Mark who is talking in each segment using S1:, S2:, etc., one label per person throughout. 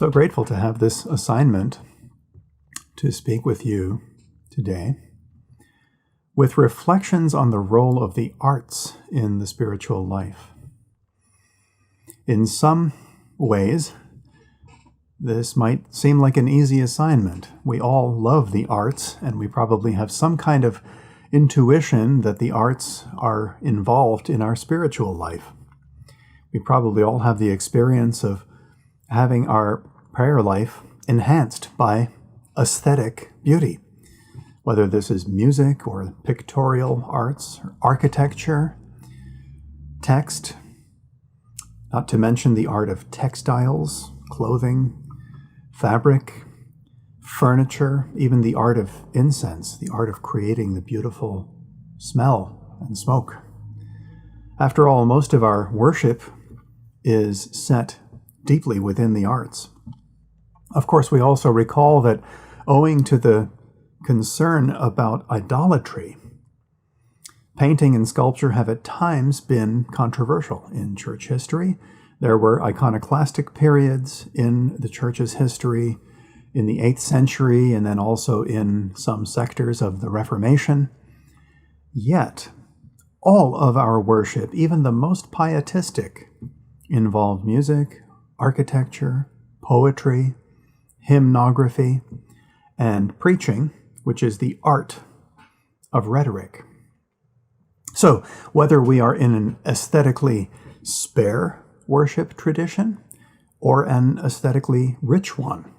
S1: So grateful to have this assignment to speak with you today with reflections on the role of the arts in the spiritual life. In some ways, this might seem like an easy assignment. We all love the arts, and we probably have some kind of intuition that the arts are involved in our spiritual life. We probably all have the experience of having our prayer life enhanced by aesthetic beauty, whether this is music or pictorial arts, or architecture, text, not to mention the art of textiles, clothing, fabric, furniture, even the art of incense, the art of creating the beautiful smell and smoke. After all, most of our worship is set deeply within the arts. Of course, we also recall that owing to the concern about idolatry, painting and sculpture have at times been controversial in church history. There were iconoclastic periods in the church's history in the 8th century and then also in some sectors of the Reformation. Yet, all of our worship, even the most pietistic, involved music, architecture, poetry, hymnography, and preaching, which is the art of rhetoric. So, whether we are in an aesthetically spare worship tradition or an aesthetically rich one,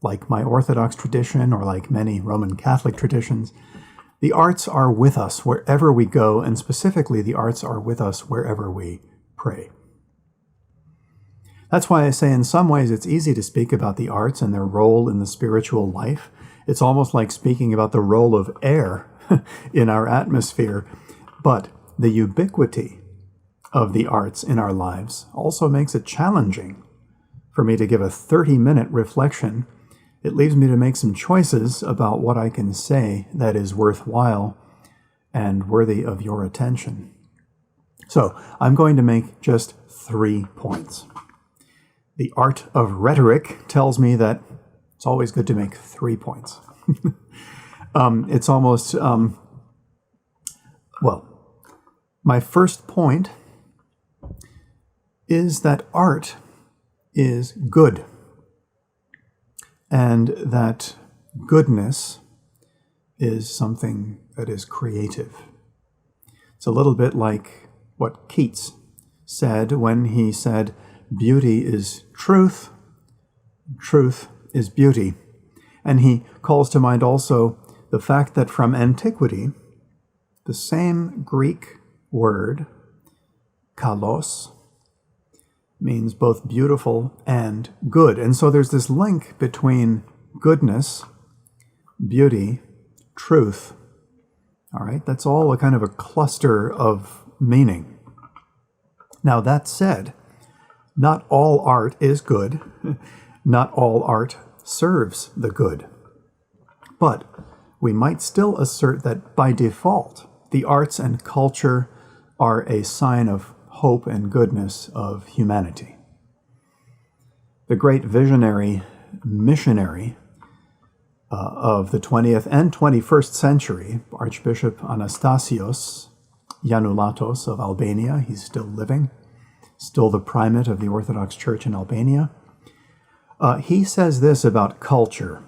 S1: like my Orthodox tradition or like many Roman Catholic traditions, the arts are with us wherever we go, and specifically the arts are with us wherever we pray. That's why I say in some ways it's easy to speak about the arts and their role in the spiritual life. It's almost like speaking about the role of air in our atmosphere. But the ubiquity of the arts in our lives also makes it challenging for me to give a 30-minute reflection. It leaves me to make some choices about what I can say that is worthwhile and worthy of your attention. So I'm going to make just 3 points. The art of rhetoric tells me that it's always good to make 3 points. It's almost, my first point is that art is good, and that goodness is something that is creative. It's a little bit like what Keats said when he said, "Beauty is truth, truth is beauty." And he calls to mind also the fact that from antiquity, the same Greek word, kalos, means both beautiful and good. And so there's this link between goodness, beauty, truth. All right, that's all a kind of a cluster of meaning. Now, that said, not all art is good. Not all art serves the good. But we might still assert that by default, the arts and culture are a sign of hope and goodness of humanity. The great visionary missionary of the 20th and 21st century, Archbishop Anastasios Yanulatos of Albania, he's still living, still the primate of the Orthodox Church in Albania. He says this about culture.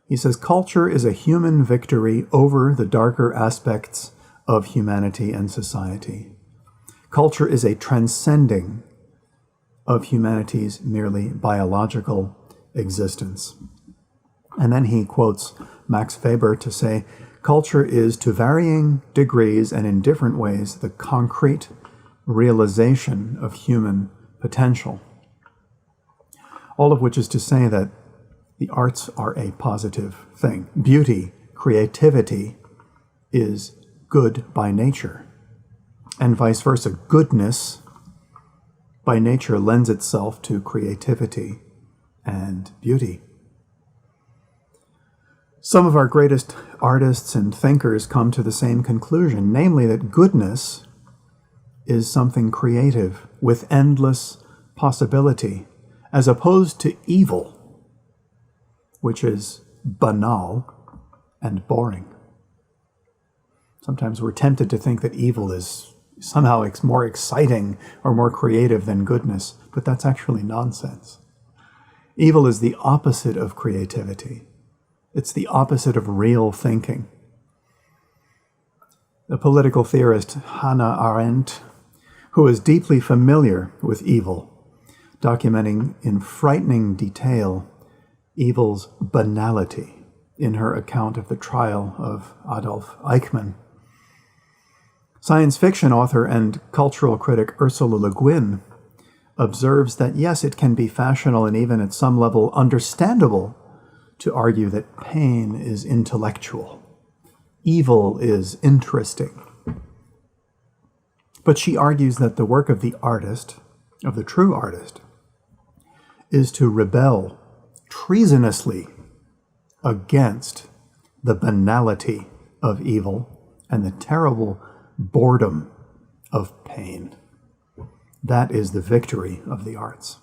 S1: He says, culture is a human victory over the darker aspects of humanity and society. Culture is a transcending of humanity's merely biological existence. And then he quotes Max Weber to say, culture is to varying degrees and in different ways the concrete realization of human potential. All of which is to say that the arts are a positive thing. Beauty, creativity is good by nature. And vice versa, goodness by nature lends itself to creativity and beauty. Some of our greatest artists and thinkers come to the same conclusion, namely that goodness is something creative with endless possibility, as opposed to evil, which is banal and boring. Sometimes we're tempted to think that evil is somehow more exciting or more creative than goodness, but that's actually nonsense. Evil is the opposite of creativity. It's the opposite of real thinking. The political theorist Hannah Arendt, who is deeply familiar with evil, documenting in frightening detail evil's banality in her account of the trial of Adolf Eichmann. Science fiction author and cultural critic Ursula Le Guin observes that yes, it can be fashionable and even at some level understandable to argue that pain is intellectual, evil is interesting. But she argues that the work of the artist, of the true artist, is to rebel treasonously against the banality of evil and the terrible boredom of pain. That is the victory of the arts.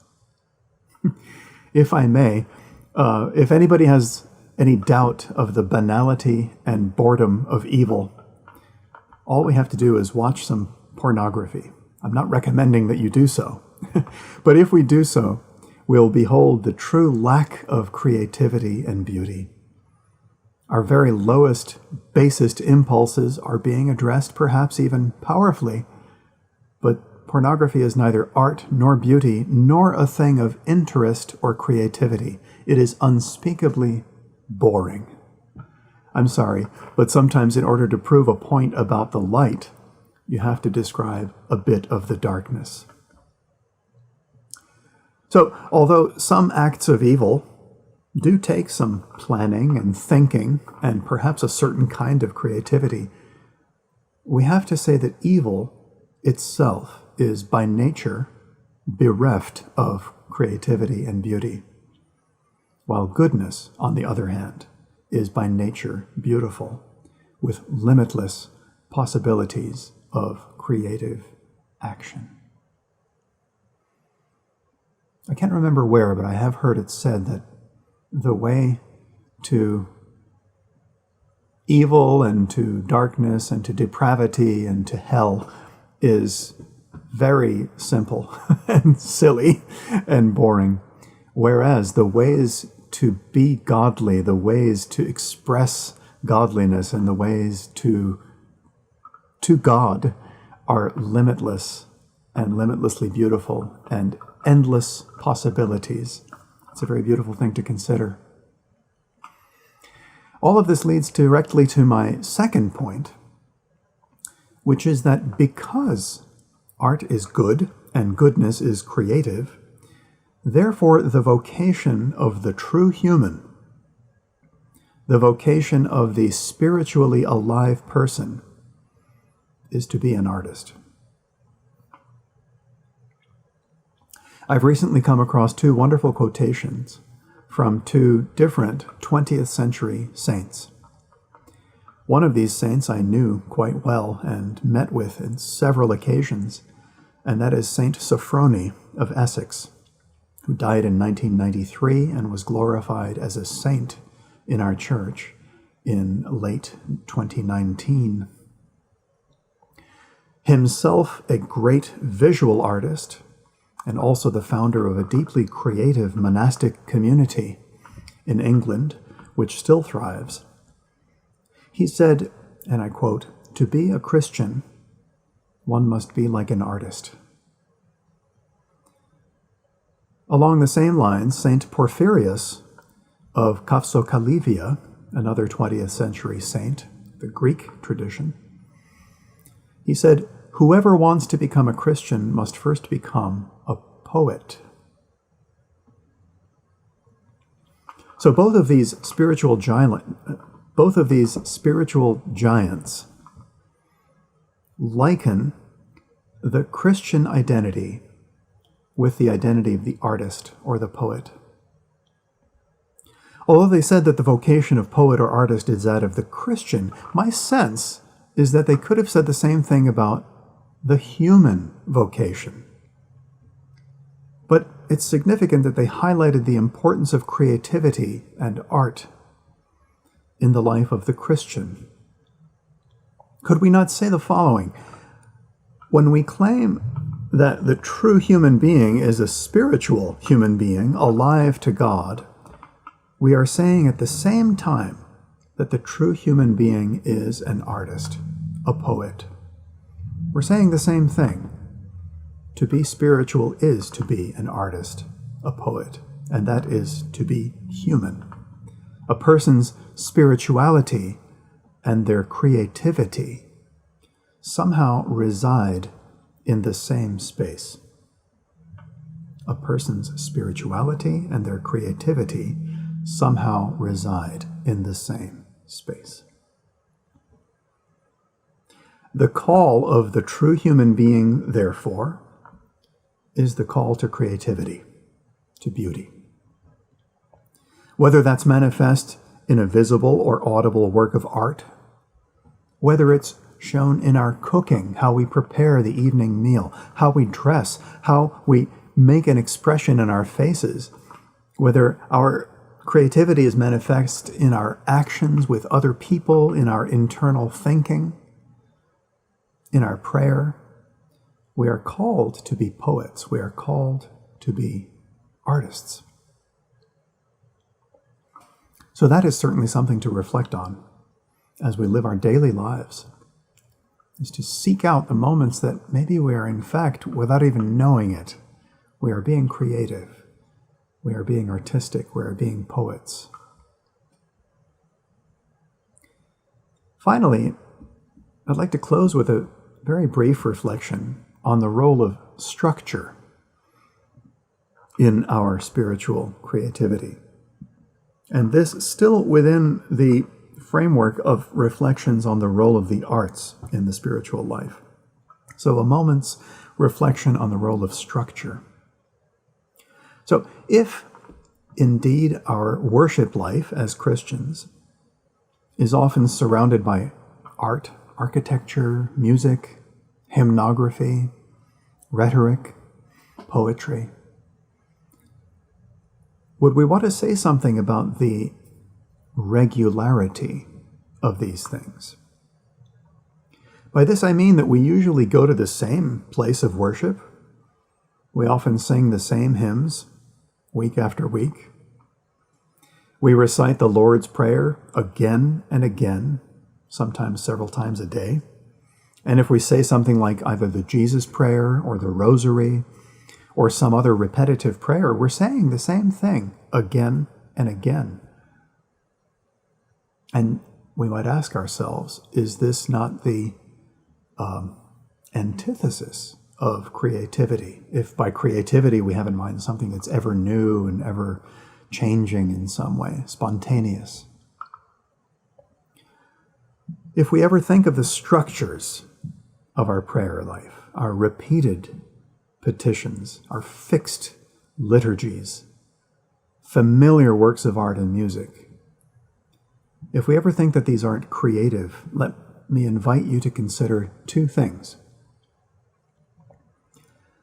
S1: If I may, if anybody has any doubt of the banality and boredom of evil, all we have to do is watch some pornography. I'm not recommending that you do so, but if we do so, we'll behold the true lack of creativity and beauty. Our very lowest, basest impulses are being addressed, perhaps even powerfully, but pornography is neither art nor beauty, nor a thing of interest or creativity. It is unspeakably boring. I'm sorry, but sometimes in order to prove a point about the light, you have to describe a bit of the darkness. So, although some acts of evil do take some planning and thinking and perhaps a certain kind of creativity, we have to say that evil itself is by nature bereft of creativity and beauty, while goodness, on the other hand, is by nature beautiful, with limitless possibilities of creative action. I can't remember where, but I have heard it said that the way to evil and to darkness and to depravity and to hell is very simple and silly and boring, whereas the ways to be godly, the ways to express godliness, and the ways to God are limitless and limitlessly beautiful and endless possibilities. It's a very beautiful thing to consider. All of this leads directly to my second point, which is that because art is good and goodness is creative, therefore the vocation of the true human, the vocation of the spiritually alive person, is to be an artist. I've recently come across two wonderful quotations from two different 20th century saints. One of these saints I knew quite well and met with on several occasions, and that is Saint Sophrony of Essex, who died in 1993 and was glorified as a saint in our church in late 2019. Himself a great visual artist, and also the founder of a deeply creative monastic community in England, which still thrives. He said, and I quote, "To be a Christian, one must be like an artist." Along the same lines, Saint Porphyrius of Kafsokalivia, another 20th century saint, the Greek tradition, he said, "Whoever wants to become a Christian must first become a poet." So both of these spiritual giants liken the Christian identity with the identity of the artist or the poet. Although they said that the vocation of poet or artist is that of the Christian, my sense is that they could have said the same thing about the human vocation. But it's significant that they highlighted the importance of creativity and art in the life of the Christian. Could we not say the following? When we claim that the true human being is a spiritual human being alive to God, we are saying at the same time that the true human being is an artist, a poet. We're saying the same thing. To be spiritual is to be an artist, a poet, and that is to be human. A person's spirituality and their creativity somehow reside in the same space. A person's spirituality and their creativity somehow reside in the same space. The call of the true human being, therefore, is the call to creativity, to beauty. Whether that's manifest in a visible or audible work of art, whether it's shown in our cooking, how we prepare the evening meal, how we dress, how we make an expression in our faces, whether our creativity is manifest in our actions with other people, in our internal thinking, in our prayer, we are called to be poets. We are called to be artists. So that is certainly something to reflect on as we live our daily lives, is to seek out the moments that maybe we are, in fact, without even knowing it, we are being creative, we are being artistic, we are being poets. Finally, I'd like to close with a very brief reflection on the role of structure in our spiritual creativity. And this still within the framework of reflections on the role of the arts in the spiritual life. So a moment's reflection on the role of structure. So if indeed our worship life as Christians is often surrounded by art, architecture, music, hymnography, rhetoric, poetry, would we want to say something about the regularity of these things? By this I mean that we usually go to the same place of worship. We often sing the same hymns week after week. We recite the Lord's Prayer again and again, sometimes several times a day. And if we say something like either the Jesus Prayer or the Rosary or some other repetitive prayer, we're saying the same thing again and again. And we might ask ourselves, is this not the antithesis of creativity? If by creativity we have in mind something that's ever new and ever changing in some way, spontaneous. If we ever think of the structures of our prayer life, our repeated petitions, our fixed liturgies, familiar works of art and music, if we ever think that these aren't creative, let me invite you to consider two things.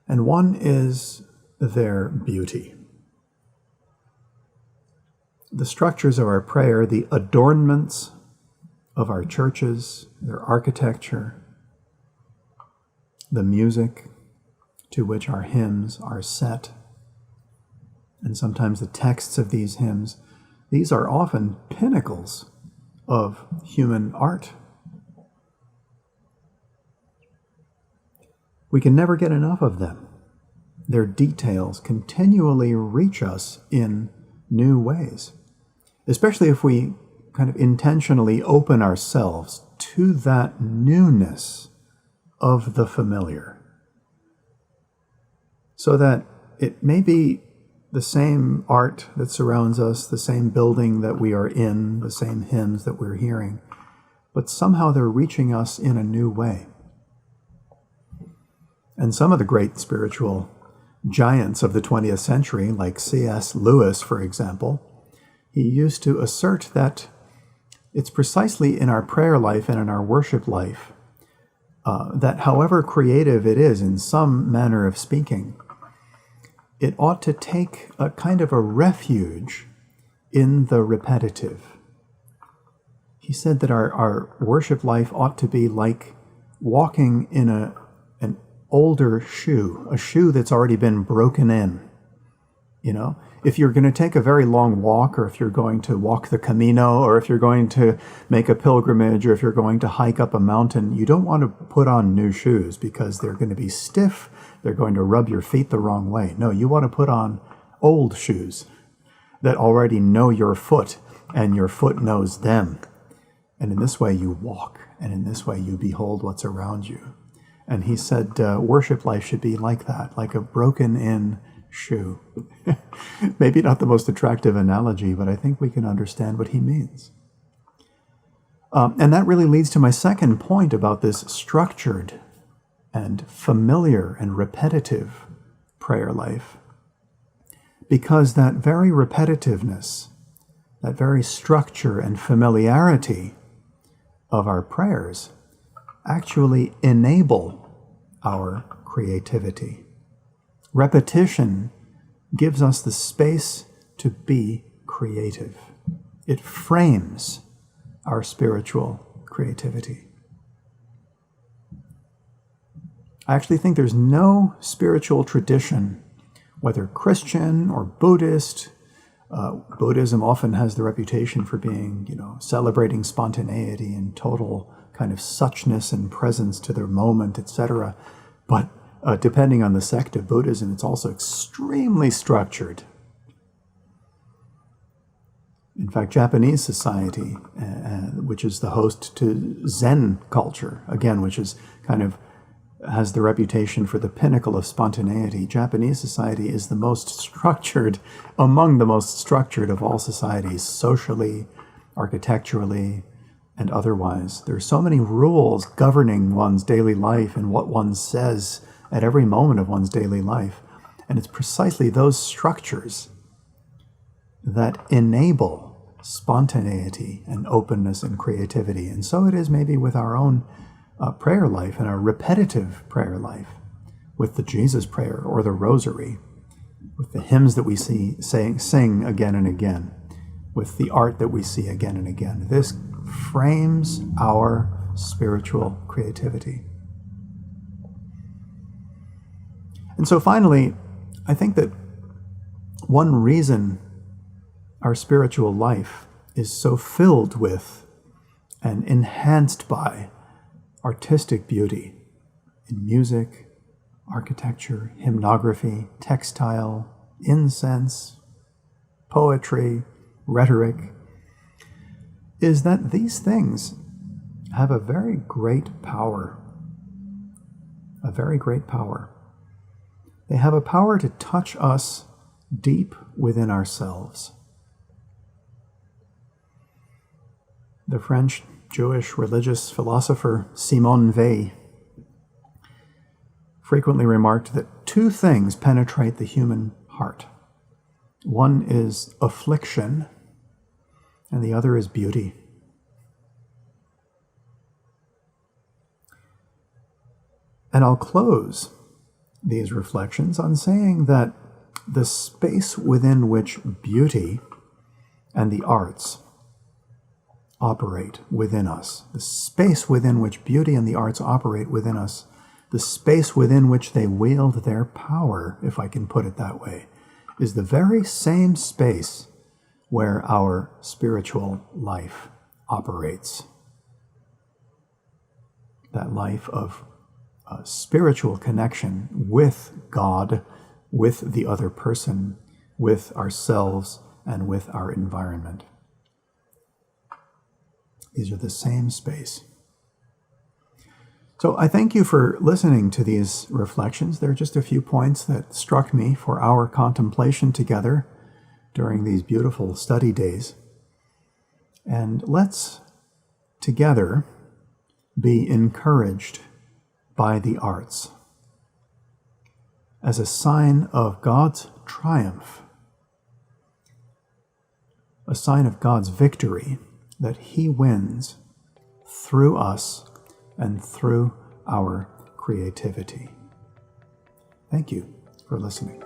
S1: And one is their beauty. The structures of our prayer, the adornments of our churches, their architecture, the music to which our hymns are set, and sometimes the texts of these hymns, these are often pinnacles of human art. We can never get enough of them. Their details continually reach us in new ways, especially if we kind of intentionally open ourselves to that newness of the familiar, so that it may be the same art that surrounds us, the same building that we are in, the same hymns that we're hearing, but somehow they're reaching us in a new way. And some of the great spiritual giants of the 20th century, like C.S. Lewis, for example, he used to assert that it's precisely in our prayer life and in our worship life that however creative it is in some manner of speaking, it ought to take a kind of a refuge in the repetitive. He said that our worship life ought to be like walking in an older shoe, a shoe that's already been broken in. You know, if you're going to take a very long walk, or if you're going to walk the Camino, or if you're going to make a pilgrimage, or if you're going to hike up a mountain, you don't want to put on new shoes because they're going to be stiff. They're going to rub your feet the wrong way. No, you want to put on old shoes that already know your foot and your foot knows them. And in this way you walk, and in this way you behold what's around you. And he said worship life should be like that, like a broken-in shoe. Maybe not the most attractive analogy, but I think we can understand what he means. And that really leads to my second point about this structured and familiar and repetitive prayer life. Because that very repetitiveness, that very structure and familiarity of our prayers actually enable our creativity. Repetition gives us the space to be creative. It frames our spiritual creativity. I actually think there's no spiritual tradition, whether Christian or Buddhist. Buddhism often has the reputation for being, celebrating spontaneity and total kind of suchness and presence to their moment, etc. But depending on the sect of Buddhism, it's also extremely structured. In fact, Japanese society, which is the host to Zen culture, again, which is kind of has the reputation for the pinnacle of spontaneity. Japanese society is the most structured, among the most structured of all societies, socially, architecturally, and otherwise. There are so many rules governing one's daily life and what one says at every moment of one's daily life. And it's precisely those structures that enable spontaneity and openness and creativity. And so it is maybe with our own prayer life and our repetitive prayer life, with the Jesus prayer or the rosary, with the hymns that we sing again and again, with the art that we see again and again. This frames our spiritual creativity. And so finally, I think that one reason our spiritual life is so filled with and enhanced by artistic beauty in music, architecture, hymnography, textile, incense, poetry, rhetoric, is that these things have a very great power. A very great power. They have a power to touch us deep within ourselves. The French Jewish religious philosopher Simone Weil frequently remarked that two things penetrate the human heart. One is affliction, and the other is beauty. And I'll close these reflections on saying that the space within which beauty and the arts operate within us, the space within which beauty and the arts operate within us, the space within which they wield their power, if I can put it that way, is the very same space where our spiritual life operates. That life of spiritual connection with God, with the other person, with ourselves, and with our environment. These are the same space. So I thank you for listening to these reflections. There are just a few points that struck me for our contemplation together during these beautiful study days. And let's together be encouraged by the arts as a sign of God's triumph, a sign of God's victory, that He wins through us and through our creativity. Thank you for listening.